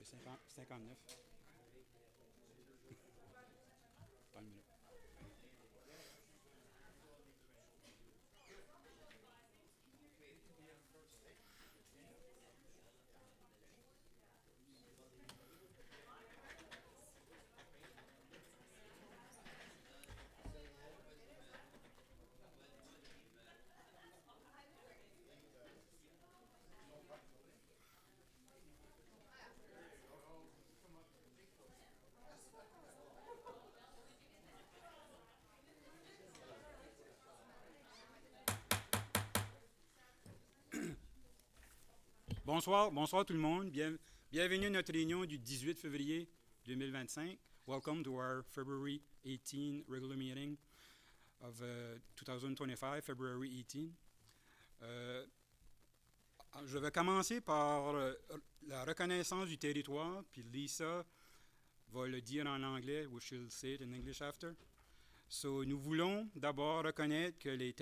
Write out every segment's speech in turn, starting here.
59. Attends une minute. Bonsoir, bonsoir tout le monde. Bienvenue à notre réunion du 18 février 2025. Welcome to our February 18 regular meeting of 2025, February 18. Je vais commencer par la reconnaissance du territoire, puis Lisa va le dire en anglais, we shall say it in English after. So, nous voulons d'abord reconnaître que les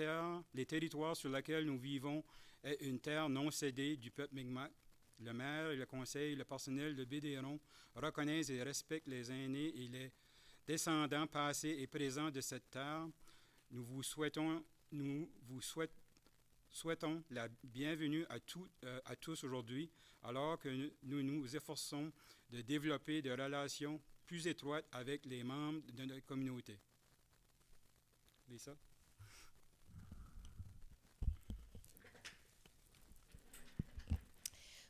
territoires sur lesquels nous vivons est une terre non cédée du peuple Mi'kmaq. Le maire et le conseil, le personnel de Bédéron reconnaissent et respectent les aînés et les descendants passés et présents de cette terre. Nous vous souhaitons la bienvenue à tous aujourd'hui, alors que nous nous efforçons de développer des relations plus étroites avec les membres de notre communauté. Lisa?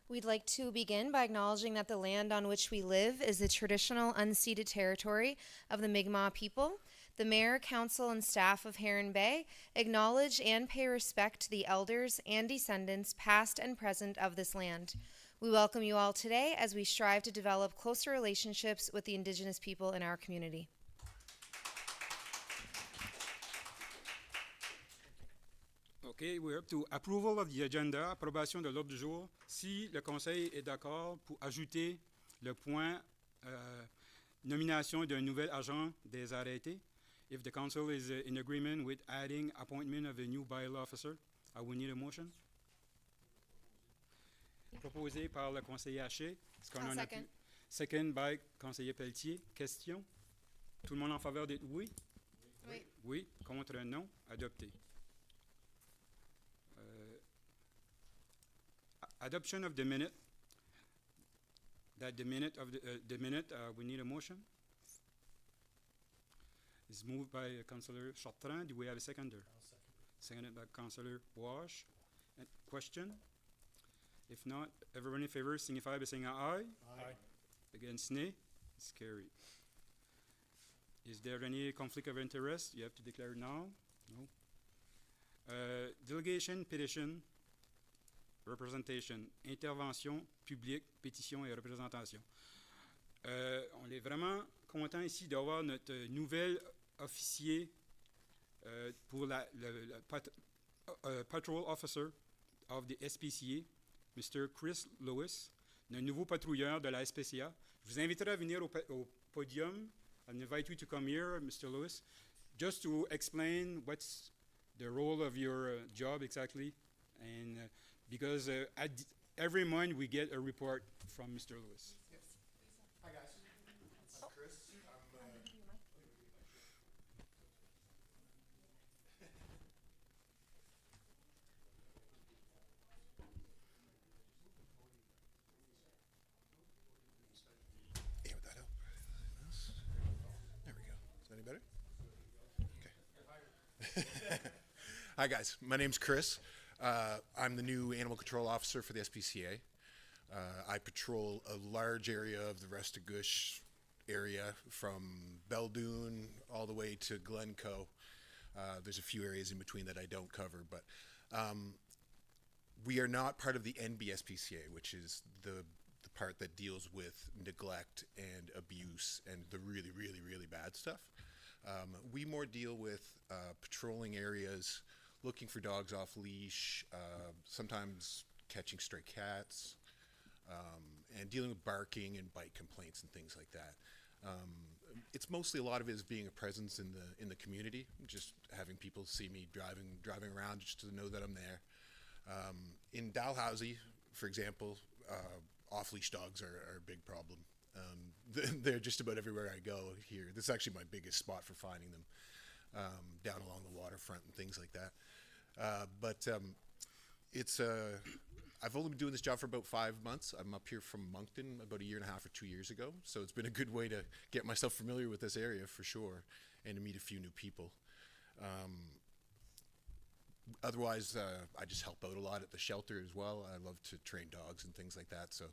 We'd like to begin by acknowledging that the land on which we live is the traditional unceded territory of the Mi'kmaq people. The mayor, council, and staff of Heron Bay acknowledge and pay respect to the elders and descendants, past and present, of this land. We welcome you all today as we strive to develop closer relationships with the Indigenous people in our community. OK, we're up to approval of the agenda, approbation de l'ordre du jour. Si le conseil est d'accord pour ajouter le point nomination d'un nouvel agent des arrêtés, if the council is in agreement with adding appointment of a new bylaw officer, I will need a motion. Proposé par le conseiller Haché. Est-ce qu'on en a second. Second by conseiller Pelletier. Question? Tout le monde en faveur d'être oui? Oui. Oui. Contre non? Adopté. Adoption of the minute. We need a motion. It's moved by Councillor Chartrand. Do we have a seconder? I'll second it. Seconded by Councillor Wash. Question? If not, everyone in favor signify by saying aye. Aye. Against nay? It's carried. Is there any conflict of interest? You have to declare now. No. Delegation, petition, representation, intervention, publique, pétition et représentation. On est vraiment content ici d'avoir notre nouvel officier pour le patrol officer of the SPCA, Mr. Chris Lewis, le nouveau patrouilleur de la SPCA. Je vous inviterai à venir au podium. I invite you to come here, Mr. Lewis, just to explain what's the role of your job exactly. And because every month we get a report from Mr. Lewis. Yes. Hi, guys. This is Chris. Yeah, with that help. There we go. Is that any better? Okay. Hi, guys. My name's Chris. I'm the new animal control officer for the SPCA. I patrol a large area of the Restigouche area from Beldoon all the way to Glencoe. There's a few areas in between that I don't cover, but we are not part of the NBSPCA, which is the part that deals with neglect and abuse and the really, really, really bad stuff. We more deal with patrolling areas, looking for dogs off leash, sometimes catching stray cats, and dealing with barking and bite complaints and things like that. It's mostly, a lot of it is being a presence in the community, just having people see me driving around just to know that I'm there. In Dalhousie, for example, off-leash dogs are a big problem. They're just about everywhere I go here. This is actually my biggest spot for finding them, down along the waterfront and things like that. But it's I've only been doing this job for about 5 months. I'm up here from Moncton about 1.5 years or 2 years ago, so it's been a good way to get myself familiar with this area for sure, and to meet a few new people. Otherwise, I just help out a lot at the shelter as well. I love to train dogs and things like that, so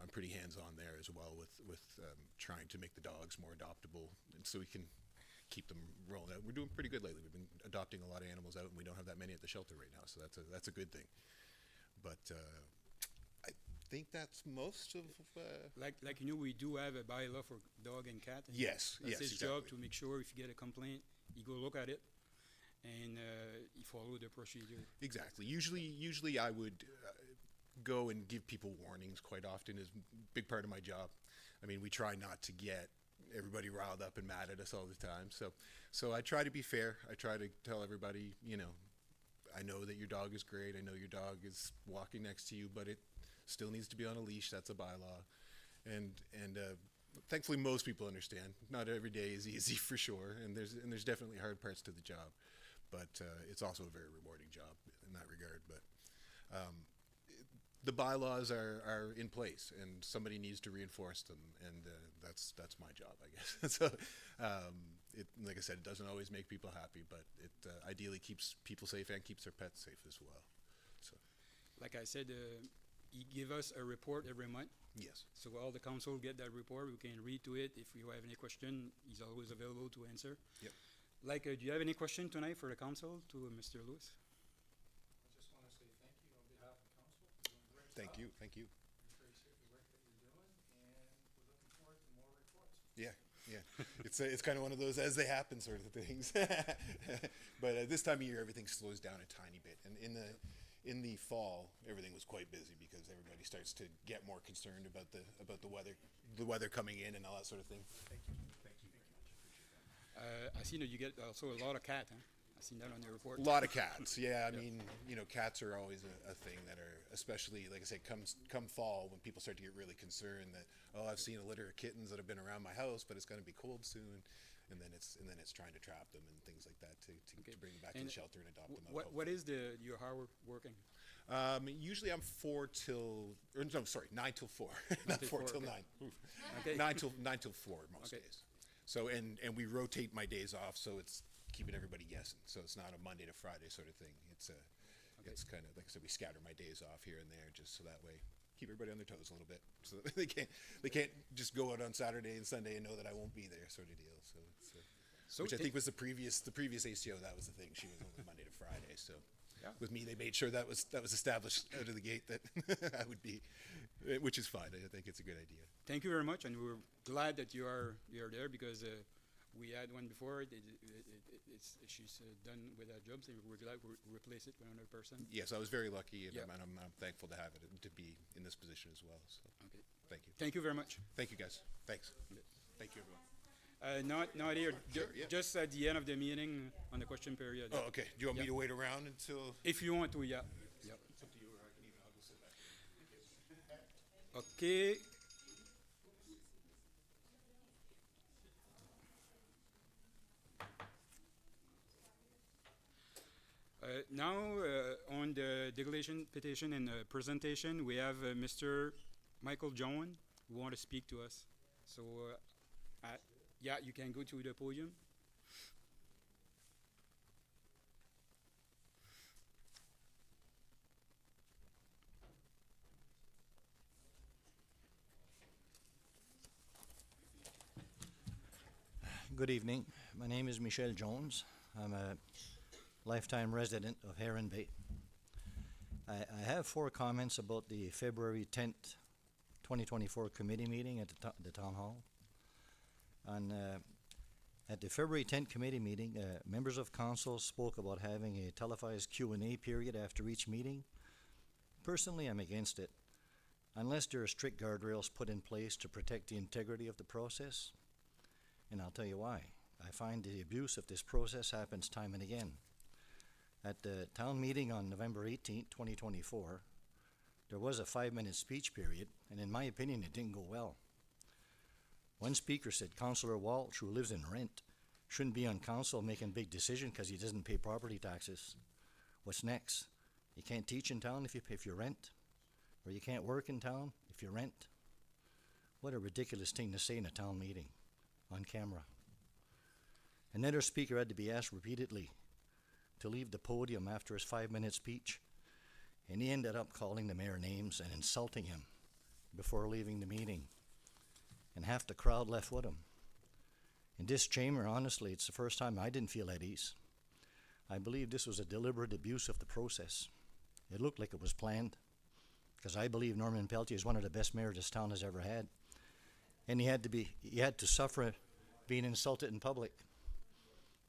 I'm pretty hands-on there as well with trying to make the dogs more adoptable, and so we can keep them rolling out. We're doing pretty good lately. We've been adopting a lot of animals out, and we don't have that many at the shelter right now, so that's a good thing. But I think that's most of. Like we do have a bylaw for dog and cat. And Yes, that's yes, his exactly. job to make sure if you get a complaint, you go look at it, and you follow the procedure. Exactly. Usually I would go and give people warnings quite often. Is a big part of my job. I mean, we try not to get everybody riled up and mad at us all the time. So I try to be fair. I try to tell everybody, I know that your dog is great. I know your dog is walking next to you, but it still needs to be on a leash. That's a bylaw. And thankfully most people understand. Not every day is easy for sure, and there's definitely hard parts to the job. But it's also a very rewarding job in that regard. But the bylaws are in place, and somebody needs to reinforce them, and that's my job, I guess. So, like I said, it doesn't always make people happy, but it ideally keeps people safe and keeps their pets safe as well. So, Like I said, he give us a report every month, yes. so all the council get that report. We can read to it. If you have any question, he's always available to answer. Yep. Like, do you have any question tonight for the council to Mr. Lewis? I just want to say thank you on behalf of the council for doing a great Thank job. you. Thank you. We appreciate the work that you're doing, and we're looking forward to more reports. Yeah. It's kind of one of those as they happen sort of things. But this time of year, everything slows down a tiny bit, and in the fall, everything was quite busy because everybody starts to get more concerned about the weather coming in and all that sort of thing. Thank you. I see that you get also a lot of cat, huh? I seen that on your report. A lot of cats. Yeah, I mean, cats are always a thing that are, especially, like I said, come fall when people start to get really concerned that, I've seen a litter of kittens that have been around my house, but it's going to be cold soon, and then it's trying to trap them and things like that to bring them back to the shelter and adopt them out. What is your hour working? Usually I'm 9 till 4, not 4 till 9. Oof. Okay. 9 till 4 most Okay. days. So and we rotate my days off, so it's keeping everybody guessing. So it's not a Monday to Friday sort of thing. It's kind of, like I said, we scatter my days off here and there just so that way keep everybody on their toes a little bit, so that they can't just go out on Saturday and Sunday and know that I won't be there, sort of deal. So it's which I think was the previous ACO. That was the thing. She was only Monday to Friday. So Yeah. with me, they made sure that was established out of the gate that I would be, which is fine. I think it's a good idea. Thank you very much, and we're glad that you're there because we had one before. She's done with her job, so we're glad we replace it with another person. Yes, I was very lucky, and Yeah. I'm thankful to have it to be in this position as well. So Okay. thank you. Thank you very much. Thank you, guys. Thanks. Thank you, everyone. Not here. Sure, yeah. Just at the end of the meeting on the question period. Oh, okay. Do you want me Yeah. to wait around until? If you want to, yeah. Yeah. It's up to you, or I'll go sit back. Okay. Now, on the delegation petition and presentation, we have Mr. Michael Jones who want to speak to us. So, yeah, you can go to the podium. Good evening. My name is Michel Jones. I'm a lifetime resident of Heron Bay. I have 4 comments about the February 10th, 2024 committee meeting at the Town Hall. At the February 10th committee meeting, members of council spoke about having a televised Q&A period after each meeting. Personally, I'm against it, unless there are strict guardrails put in place to protect the integrity of the process. And I'll tell you why. I find the abuse of this process happens time and again. At the town meeting on November 18th, 2024, There was a 5-minute speech period, and in my opinion, it didn't go well. One speaker said Councillor Walsh, who lives in rent, shouldn't be on council making big decisions because he doesn't pay property taxes. What's next? You can't teach in town if you rent, or you can't work in town if you rent. What a ridiculous thing to say in a town meeting, on camera. Another speaker had to be asked repeatedly to leave the podium after his 5-minute speech, and he ended up calling the mayor names and insulting him before leaving the meeting, and half the crowd left with him. In this chamber, honestly, it's the first time I didn't feel at ease. I believe this was a deliberate abuse of the process. It looked like it was planned, because I believe Norman Peltier is one of the best mayors this town has ever had. And he had to suffer being insulted in public.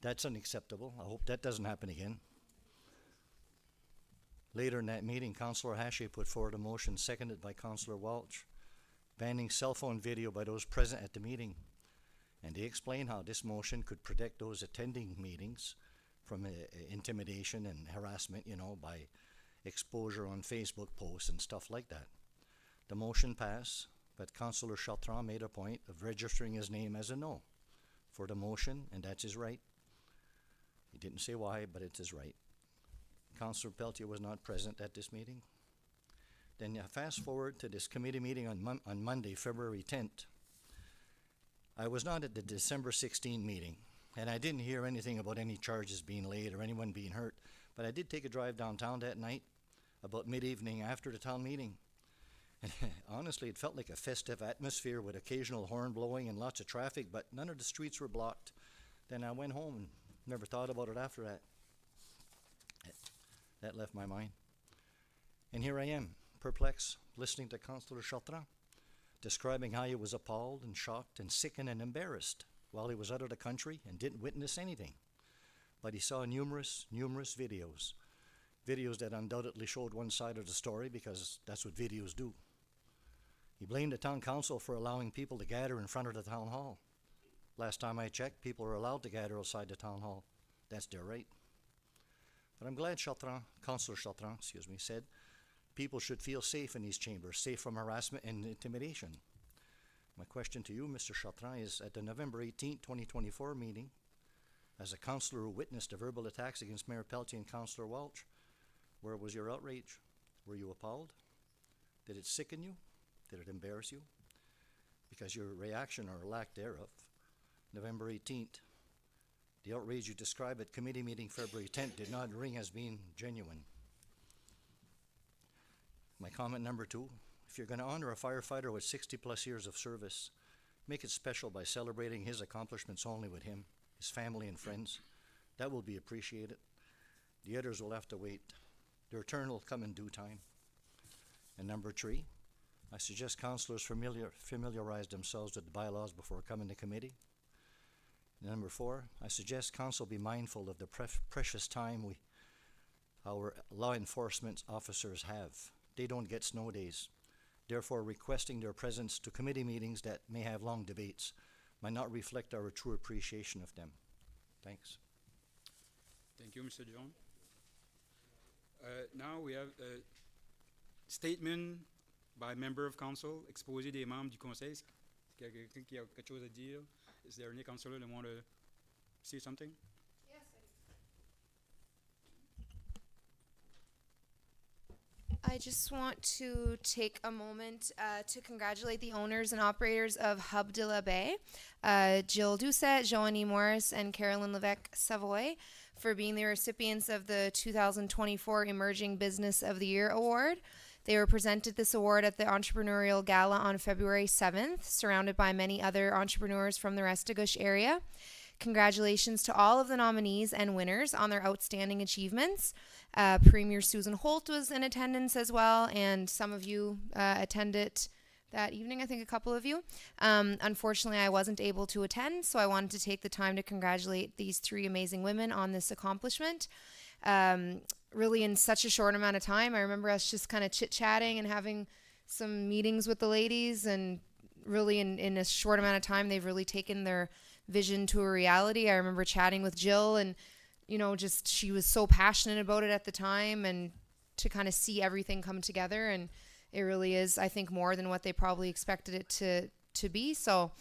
That's unacceptable. I hope that doesn't happen again. Later in that meeting, Councillor Hache put forward a motion seconded by Councillor Walsh, banning cell phone video by those present at the meeting. And they explained how this motion could protect those attending meetings from intimidation and harassment, by exposure on Facebook posts and stuff like that. The motion passed, but Councillor Chartrand made a point of registering his name as a no for the motion, and that's his right. He didn't say why, but it's his right. Councillor Peltier was not present at this meeting. Then you fast forward to this committee meeting on Monday, February 10th. I was not at the December 16 meeting, and I didn't hear anything about any charges being laid or anyone being hurt, but I did take a drive downtown that night, about mid-evening after the town meeting. And honestly, it felt like a festive atmosphere with occasional horn blowing and lots of traffic, but none of the streets were blocked. Then I went home and never thought about it after that. That left my mind. And here I am, perplexed, listening to Councillor Chartrand, describing how he was appalled and shocked and sickened and embarrassed while he was out of the country and didn't witness anything. But he saw numerous videos that undoubtedly showed one side of the story, because that's what videos do. He blamed the town council for allowing people to gather in front of the town hall. Last time I checked, people are allowed to gather outside the town hall. That's their right. But I'm glad Councillor Chartrand, said people should feel safe in these chambers, safe from harassment and intimidation. My question to you, Mr. Chartrand, is at the November 18, 2024 meeting, as a councillor who witnessed the verbal attacks against Mayor Peltier and Councillor Walsh, where was your outrage? Were you appalled? Did it sicken you? Did it embarrass you? Because your reaction, or lack thereof, November 18th, the outrage you described at committee meeting February 10th did not ring as being genuine. My comment number 2, if you're going to honor a firefighter with 60 plus years of service, make it special by celebrating his accomplishments only with him, his family and friends. That will be appreciated. The others will have to wait. Their turn will come in due time. And number 3, I suggest councillors familiarize themselves with the bylaws before coming to committee. And number 4, I suggest council be mindful of the precious time our law enforcement officers have. They don't get snow days. Therefore, requesting their presence to committee meetings that may have long debates might not reflect our true appreciation of them. Thanks. Thank you, Mr. John. Now we have a statement by member of council, exposé des membres du conseil. Est-ce qu'il y a quelqu'un qui a quelque chose à dire? Is there any councillor that want to say something? Yes, I just want to take a moment to congratulate the owners and operators of Hub de la Baie, Jill Doucette, Joanie Morris, and Carolyn Levesque Savoy, for being the recipients of the 2024 Emerging Business of the Year Award. They were presented this award at the Entrepreneurial Gala on February 7th, surrounded by many other entrepreneurs from the Restigouche area. Congratulations to all of the nominees and winners on their outstanding achievements. Premier Susan Holt was in attendance as well, and some of you attended that evening, I think a couple of you. Unfortunately, I wasn't able to attend, so I wanted to take the time to congratulate these 3 amazing women on this accomplishment. Really in such a short amount of time. I remember us just kind of chit-chatting and having some meetings with the ladies, and really in a short amount of time, they've really taken their vision to a reality. I remember chatting with Jill, and she was so passionate about it at the time, and to kind of see everything come together, and it really is, I think, more than what they probably expected it to be. So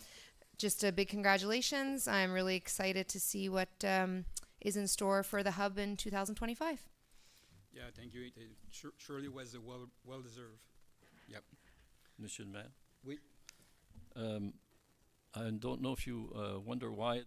just a big congratulations. I'm really excited to see what is in store for the hub in 2025. Yeah, thank you. It surely was well deserved. Yep. Monsieur le Maire. Oui. I don't know if you wonder why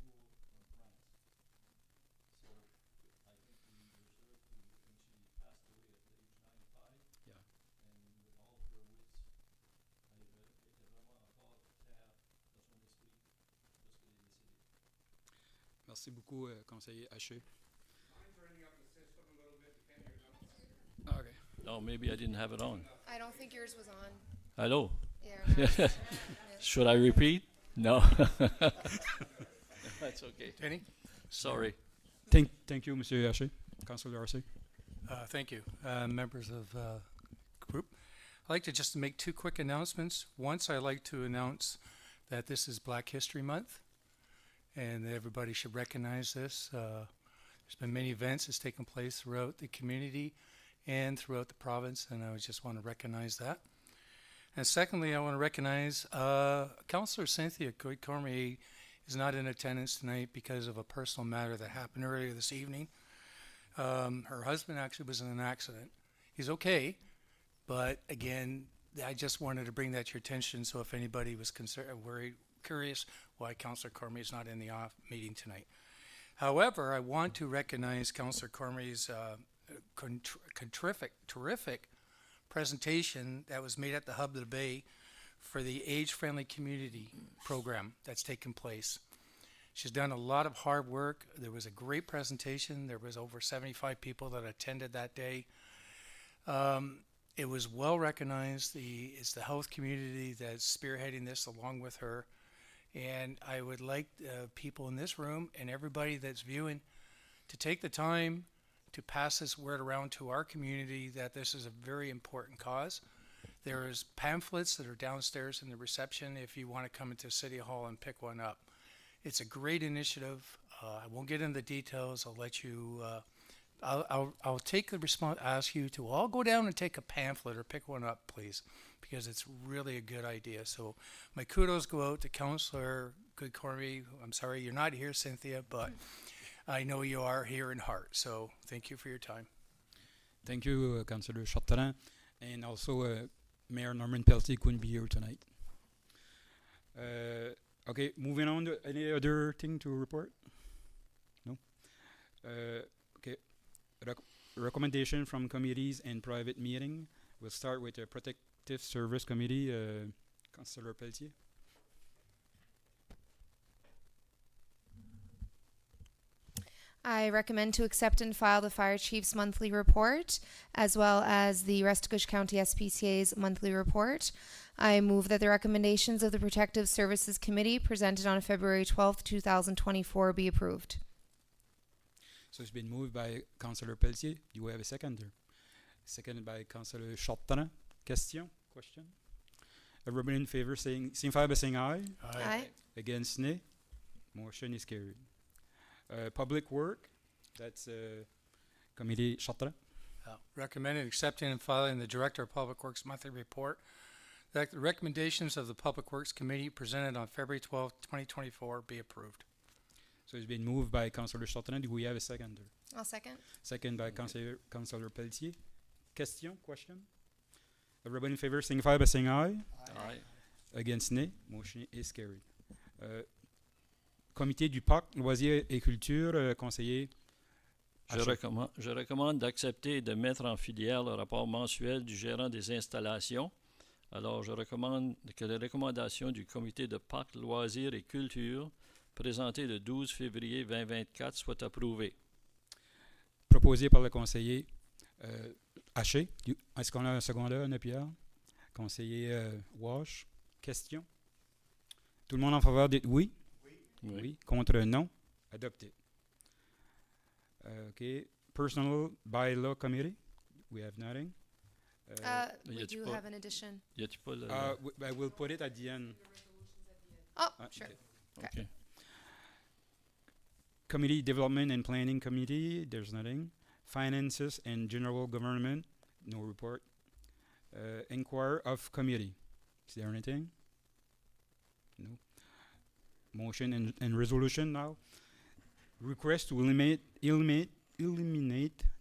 Oh, yeah. Yeah. Merci beaucoup, conseiller Haché. Mine's running up the system a little bit, the 10 years up. Okay. Oh, maybe I didn't have it on. I don't think yours was on. Hello. Yeah. Should I repeat? No. That's okay. Denny? Sorry. Thank you, Monsieur Haché. Councillor Haché. Thank you, members of group. I'd like to just make two quick announcements. Once, I'd like to announce that this is Black History Month, and that everybody should recognize this. There's been many events that's taken place throughout the community and throughout the province, and I just want to recognize that. And secondly, I want to recognize Councillor Cynthia Cormier is not in attendance tonight because of a personal matter that happened earlier this evening. Her husband actually was in an accident. He's okay, but again, I just wanted to bring that to your attention. So if anybody was curious why Councillor Cormier is not in the meeting tonight. However, I want to recognize Councillor Cormier's terrific presentation that was made at the Hub of the Bay for the age-friendly community program that's taken place. She's done a lot of hard work. There was a great presentation. There was over 75 people that attended that day. It was well recognized. It's the health community that's spearheading this along with her. And I would like people in this room and everybody that's viewing to take the time to pass this word around to our community that this is a very important cause. There's pamphlets that are downstairs in the reception if you want to come into City Hall and pick one up. It's a great initiative. I won't get into the details. I'll let you, I'll take the response, ask you to all go down and take a pamphlet or pick one up, please, because it's really a good idea. So my kudos go out to Councillor Cormier. I'm sorry you're not here, Cynthia, but I know you are here in heart. So thank you for your time. Thank you, Councillor Chartrand. And also, Mayor Norman Pelletier couldn't be here tonight. Okay, moving on to any other thing to report? No? Okay. Recommendation from committees and private meeting. We'll start with the Protective Service Committee. Councillor Pelletier. I recommend to accept and file the Fire Chief's monthly report, as well as the Restigouche County SPCA's monthly report. I move that the recommendations of the Protective Services Committee presented on February 12th, 2024 be approved. So it's been moved by Councillor Pelletier. Do we have a seconder? Seconded by Councillor Chartrand. Question? Everybody in favor signify by saying aye. Aye. Against nay. Motion is carried. Public Work, that's Committee Chartrand. Recommended accepting and filing the Director of Public Works monthly report. That the recommendations of the Public Works Committee presented on February 12th, 2024 be approved. So it's been moved by Councillor Chartrand. Do we have a seconder? I'll second. Second by Councillor Pelletier. Question? Everybody in favor, signify by saying aye. Aye. Against nay, motion is carried. Comité du parc, loisirs et culture, conseiller. Je recommande d'accepter et de mettre en filière le rapport mensuel du gérant des installations. Alors, je recommande que les recommandations du comité de parc, loisirs et culture présentées le 12 février 2024 soient approuvées. Proposé par le conseiller Haché. Est-ce qu'on a un secondeur, Anna-Pierre? Conseiller Walsh. Question? Tout le monde en faveur de oui? Oui. Contre non? Adopté. OK. Personal Bylaw Committee? We have nothing. We do have an addition. Y a-t-il pas le... We'll put it at the end. Oh, sure. OK. Committee Development and Planning Committee, there's nothing. Finances and General Government, no report. Inquire of Committee, is there anything? No. Motion and resolution now. Request to eliminate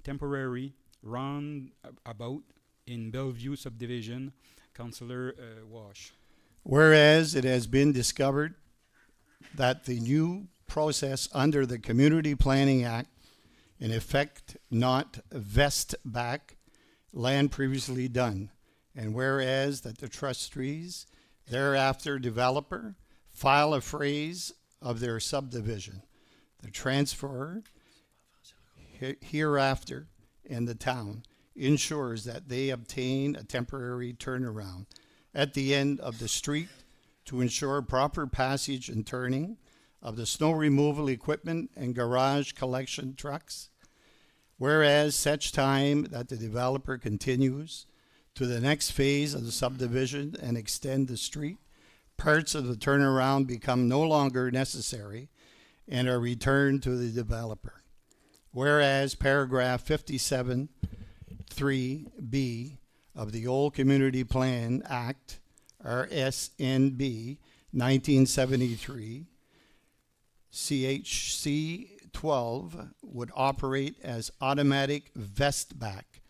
temporary roundabout in Bellevue subdivision. Councillor Walsh. Whereas it has been discovered that the new process under the Community Planning Act in effect not vest back land previously done, and whereas that the trustees thereafter developer file a phrase of their subdivision, the transfer hereafter in the town ensures that they obtain a temporary turnaround at the end of the street to ensure proper passage and turning of the snow removal equipment and garage collection trucks, whereas such time that the developer continues to the next phase of the subdivision and extend the street, parts of the turnaround become no longer necessary and are returned to the developer. Whereas paragraph 57(3)(b) of the Old Community Plan Act, RSNB 1973, CHC 12 would operate as automatic vestback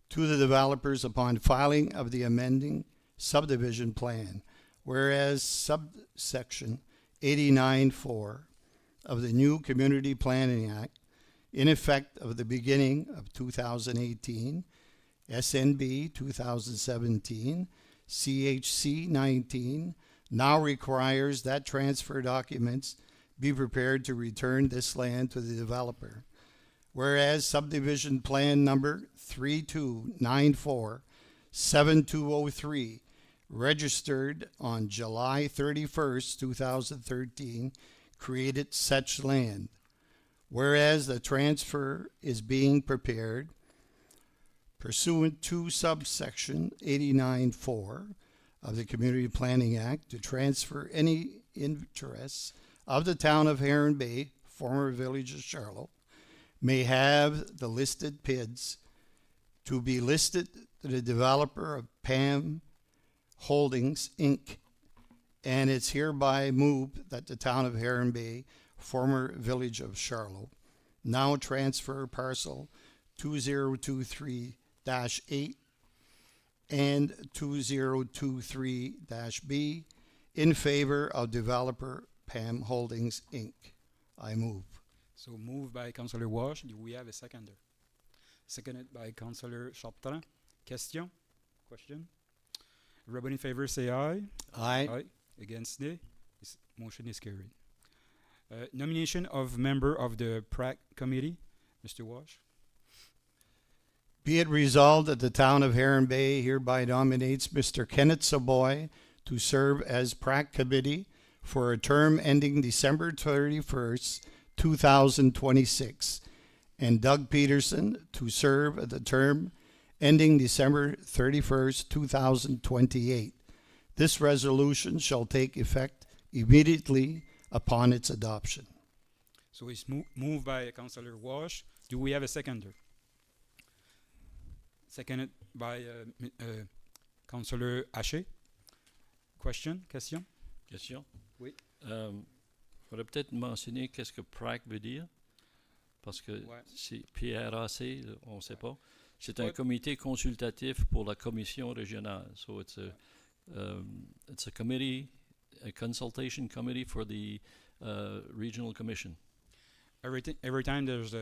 to the developers upon filing of the amending subdivision plan, whereas subsection 89(4) of the new Community Planning Act, in effect of the beginning of 2018, SNB 2017, CHC 19, now requires that transfer documents be prepared to return this land to the developer. Whereas subdivision plan number 3294-7203, registered on July 31st, 2013, created such land. Whereas the transfer is being prepared pursuant to subsection 89(4) of the Community Planning Act to transfer any interests of the town of Heron Bay, former village of Charlotte, may have the listed PIDs to be listed to the developer of PAM Holdings, Inc., and it's hereby moved that the town of Heron Bay, former village of Charlotte, now transfer parcel 2023-8 and 2023-B in favor of developer PAM Holdings, Inc. I move. So moved by Councillor Walsh. Do we have a seconder? Seconded by Councillor Chartrand. Question? Everybody in favor say aye. Aye. Against nay. This motion is carried. Nomination of member of the PRAC committee. Mr. Walsh. Be it resolved that the town of Heron Bay hereby nominates Mr. Kenneth Saboy to serve as PRAC committee for a term ending December 31st, 2026, and Doug Peterson to serve at the term ending December 31st, 2028. This resolution shall take effect immediately upon its adoption. So it's moved by Councillor Walsh. Do we have a seconder? Seconded by Councillor Haché. Question? Question? Oui. For faudrait peut-être mentionner qu'est-ce que PRAC veut dire, parce que Ouais. c'est PRAC, là, on ne sait pas. C'est un Ouais. comité consultatif pour la commission régionale. So it's a committee, a consultation committee for the regional commission. Every time there's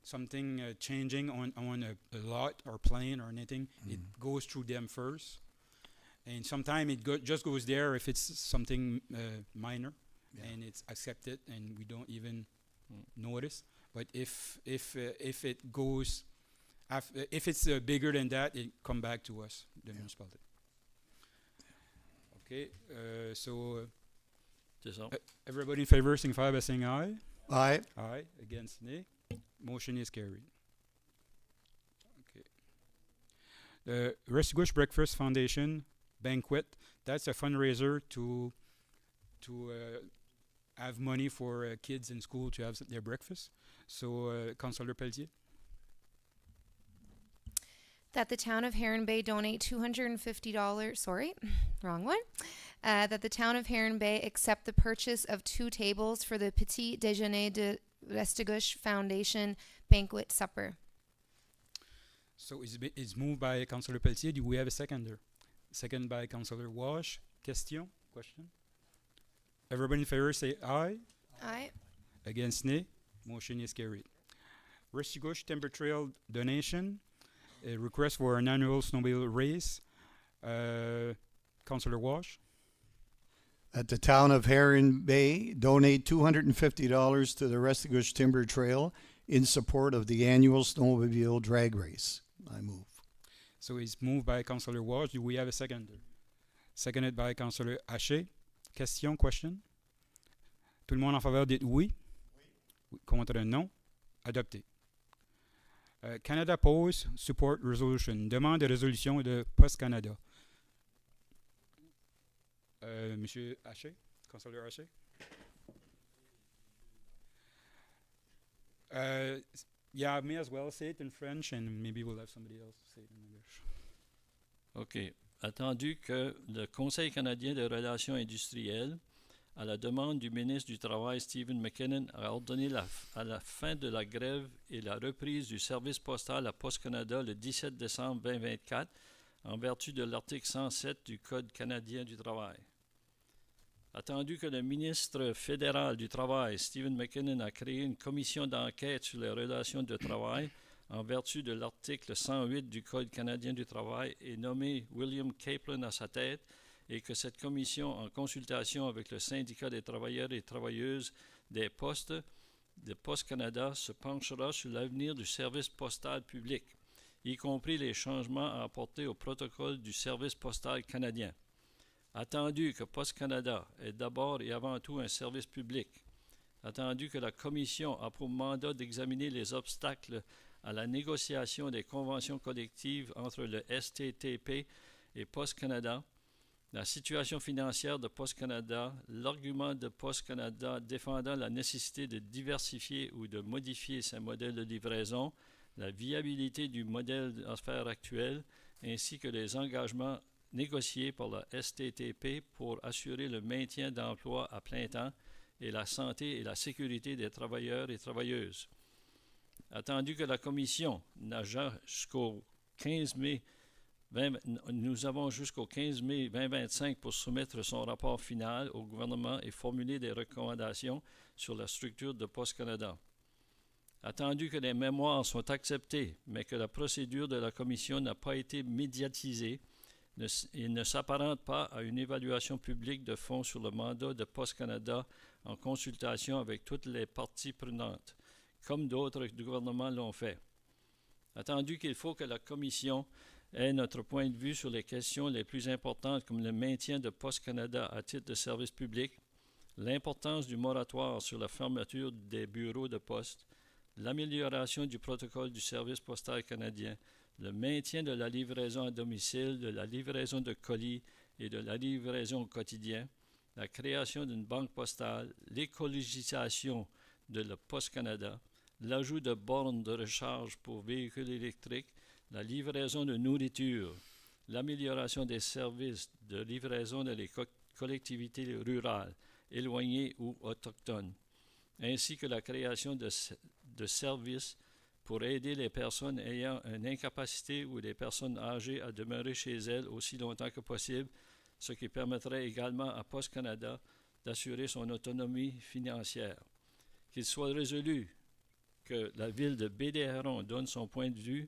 something changing on a lot or plane or anything, it goes through them first. And sometimes just goes there if it's something minor, and it's accepted, and we don't even notice. But if it goes, if it's bigger than that, it come back to us, the municipality. Okay, so C'est ça. everybody in favor, signify by saying aye. Aye. Aye. Against, nay. Motion is carried. Okay. The Restigouche Breakfast Foundation banquet, that's a fundraiser to have money for kids in school to have their breakfast. So, Councillor Pelletier. That the town of Heron Bay donate $250, sorry, wrong one. That the town of Heron Bay accept the purchase of 2 tables for the Petit Déjeuner de Restigouche Foundation banquet supper. So it's moved by Councillor Pelletier. Do we have a seconder? Second by Councillor Walsh. Question? Everybody in favor say aye. Aye. Against nay. Motion is carried. Restigouche Timber Trail donation. A request for an annual snowmobile race. Councillor Walsh. That the town of Heron Bay donate $250 to the Restigouche Timber Trail in support of the annual snowmobile drag race. I move. So it's moved by Councillor Walsh. Do we have a seconder? Seconded by Councillor Haché. Question? Tout le monde en faveur dit oui? Oui. Contre non? Adopté. Canada Post Support Resolution. Demande de résolution de Post Canada. Monsieur Haché? Councillor Haché? Yeah, may as well say it in French and maybe we'll have somebody else say it in English. OK. Attendu que le Conseil canadien de relations industrielles, à la demande du ministre du Travail Stephen McKinnon, a ordonné à la fin de la grève et la reprise du service postal à Post Canada le 17 décembre 2024 en vertu de l'article 107 du Code canadien du travail. Attendu que le ministre fédéral du Travail, Stephen McKinnon, a créé une commission d'enquête sur les relations de travail en vertu de l'article 108 du Code canadien du travail et nommé William Kaplan à sa tête, et que cette commission, en consultation avec le syndicat des travailleurs et travailleuses des postes de Post Canada, se penchera sur l'avenir du service postal public, y compris les changements à apporter au protocole du service postal canadien. Attendu que Post Canada est d'abord et avant tout un service public, attendu que la Commission a pour mandat d'examiner les obstacles à la négociation des conventions collectives entre le STTP et Post Canada, la situation financière de Post Canada, l'argument de Post Canada défendant la nécessité de diversifier ou de modifier ses modèles de livraison, la viabilité du modèle d'affaires actuel, ainsi que les engagements négociés par la STTP pour assurer le maintien d'emplois à plein temps et la santé et la sécurité des travailleurs et travailleuses. Attendu que la Commission n'a jusqu'au 15 mai nous avons jusqu'au 15 mai 2025 pour soumettre son rapport final au gouvernement et formuler des recommandations sur la structure de Post Canada. Attendu que les mémoires sont acceptées, mais que la procédure de la Commission n'a pas été médiatisée et ne s'apparente pas à une évaluation publique de fond sur le mandat de Post Canada en consultation avec toutes les parties prenantes, comme d'autres gouvernements l'ont fait. Attendu qu'il faut que la Commission ait notre point de vue sur les questions les plus importantes comme le maintien de Post Canada à titre de service public, l'importance du moratoire sur la fermeture des bureaux de poste, l'amélioration du protocole du service postal canadien, le maintien de la livraison à domicile, de la livraison de colis et de la livraison au quotidien, la création d'une banque postale, l'écologisation de la Post Canada, l'ajout de bornes de recharge pour véhicules électriques, la livraison de nourriture, l'amélioration des services de livraison dans les collectivités rurales éloignés ou autochtones, ainsi que la création de services pour aider les personnes ayant une incapacité ou les personnes âgées à demeurer chez elles aussi longtemps que possible, ce qui permettrait également à Post Canada d'assurer son autonomie financière. Qu'il soit résolu que la ville de Baie-des-Hérons donne son point de vue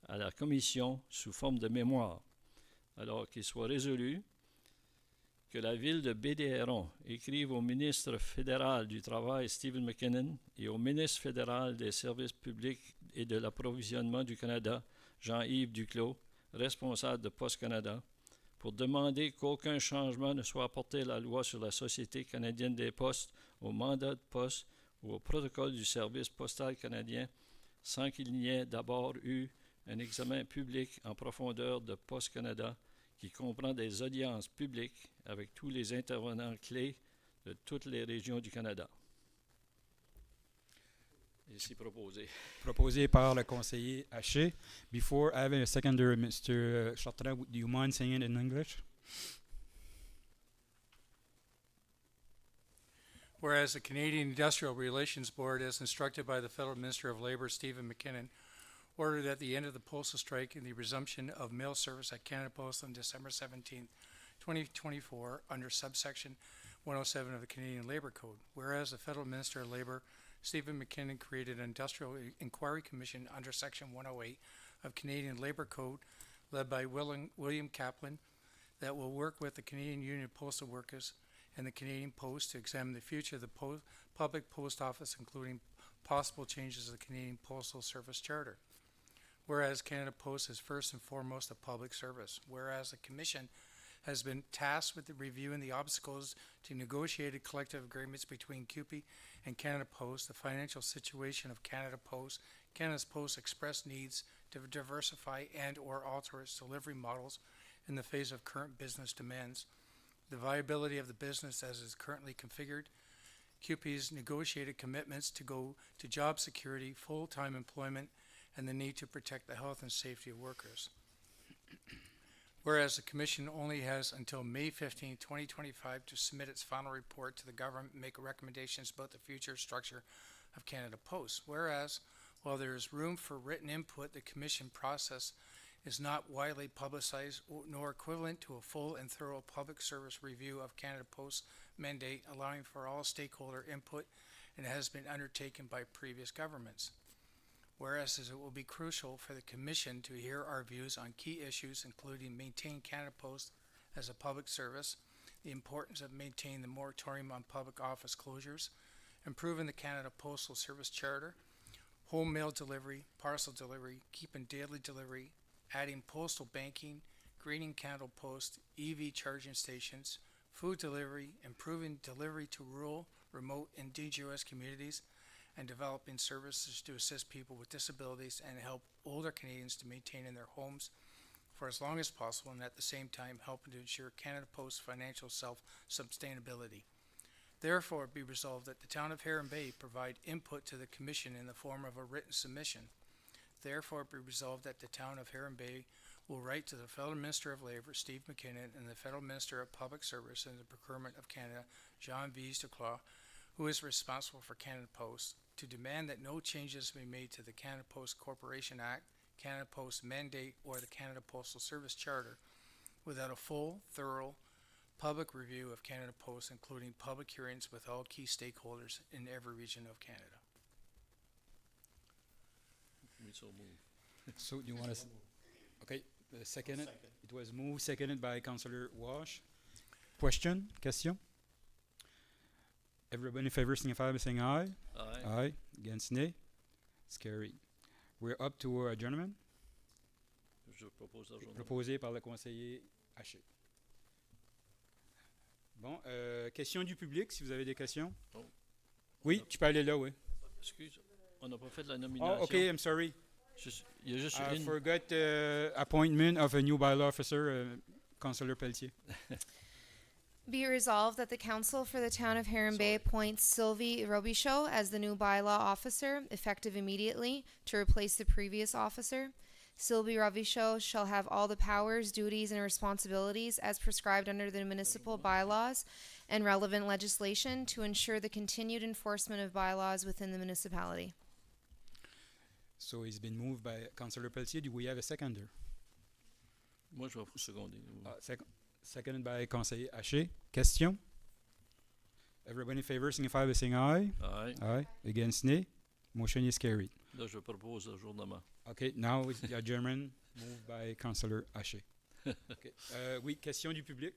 à la Commission sous forme de mémoire. Alors qu'il soit résolu que la ville de Baie-des-Hérons écrive au ministre fédéral du Travail, Stephen McKinnon, et au ministre fédéral des Services publics et de l'approvisionnement du Canada, Jean-Yves Duclos, responsable de Post Canada, pour demander qu'aucun changement ne soit apporté à la loi sur la Société canadienne des postes, au mandat de poste ou au protocole du service postal canadien, sans qu'il n'y ait d'abord eu un examen public en profondeur de Post Canada qui comprend des audiences publiques avec tous les intervenants clés de toutes les régions du Canada. Ici proposé. Proposé par le conseiller Haché. Before having a seconder, Mr. Chartrand, do you mind saying it in English? Whereas the Canadian Industrial Relations Board, as instructed by the Federal Minister of Labour, Stephen McKinnon, ordered at the end of the postal strike and the resumption of mail service at Canada Post on December 17, 2024, under subsection 107 of the Canadian Labour Code. Whereas the Federal Minister of Labour, Stephen McKinnon, created an Industrial Inquiry Commission under Section 108 of Canadian Labour Code, led by William Kaplan, that will work with the Canadian Union of Postal Workers and the Canadian Post to examine the future of the public post office, including possible changes to the Canadian Postal Service Charter. Whereas Canada Post is first and foremost a public service. Whereas the Commission has been tasked with reviewing the obstacles to negotiated collective agreements between CUPE and Canada Post, the financial situation of Canada Post, Canada Post expressed needs to diversify and or alter its delivery models in the face of current business demands, the viability of the business as is currently configured, CUPE's negotiated commitments to go to job security, full-time employment, and the need to protect the health and safety of workers. Whereas the Commission only has until May 15, 2025 to submit its final report to the government and make recommendations about the future structure of Canada Post. Whereas, while there is room for written input, the Commission process is not widely publicized nor equivalent to a full and thorough public service review of Canada Post's mandate, allowing for all stakeholder input, and has been undertaken by previous governments. Whereas it will be crucial for the Commission to hear our views on key issues, including maintaining Canada Post as a public service, the importance of maintaining the moratorium on public office closures, improving the Canada Postal Service Charter, home mail delivery, parcel delivery, keeping daily delivery, adding postal banking, greening Canada Post, EV charging stations, food delivery, improving delivery to rural, remote, and dangerous communities, and developing services to assist people with disabilities and help older Canadians to maintain in their homes for as long as possible, and at the same time helping to ensure Canada Post's financial self-sustainability. Therefore, be resolved that the Town of Heron Bay provide input to the Commission in the form of a written submission. Therefore, be resolved that the Town of Heron Bay will write to the Federal Minister of Labour, Steve McKinnon, and the Federal Minister of Public Service and the Procurement of Canada, Jean-Yves Duclos, who is responsible for Canada Post, to demand that no changes be made to the Canada Post Corporation Act, Canada Post mandate, or the Canada Postal Service Charter without a full, thorough, public review of Canada Post, including public hearings with all key stakeholders in every region of Canada. We so move. So you want to... Okay, second it. It was moved, seconded by Councillor Walsh. Question? Everybody in favor signify by saying aye. Aye. Aye. Against nay. It's carried. We're up to adjournment, Je propose d'adjournement. proposé par le conseiller Haché. Bon, questions du public, si vous avez des questions. Oh. Oui, tu peux aller là, oui. Excuse, on n'a pas fait de la nomination. Oh, okay, I'm sorry. Il y a juste I une. forgot appointment of a new bylaw officer, Councillor Pelletier. Be resolved that the Council for the Town of Heron Bay appoints Sylvie Robichaud as the new bylaw officer, effective immediately, to replace the previous officer. Sylvie Ravisho shall have all the powers, duties, and responsibilities as prescribed under the municipal bylaws and relevant legislation to ensure the continued enforcement of bylaws within the municipality. So it's been moved by Councillor Pelletier. Do we have a seconder? Moi, je vais vous seconder. Seconded by Conseiller Haché. Question? Everybody in favor signify by saying aye. Aye. Aye. Against nay. Motion is carried. Là, je propose ajournement. Okay, now it's the adjournment moved by Councillor Haché. Okay. Oui, question du public?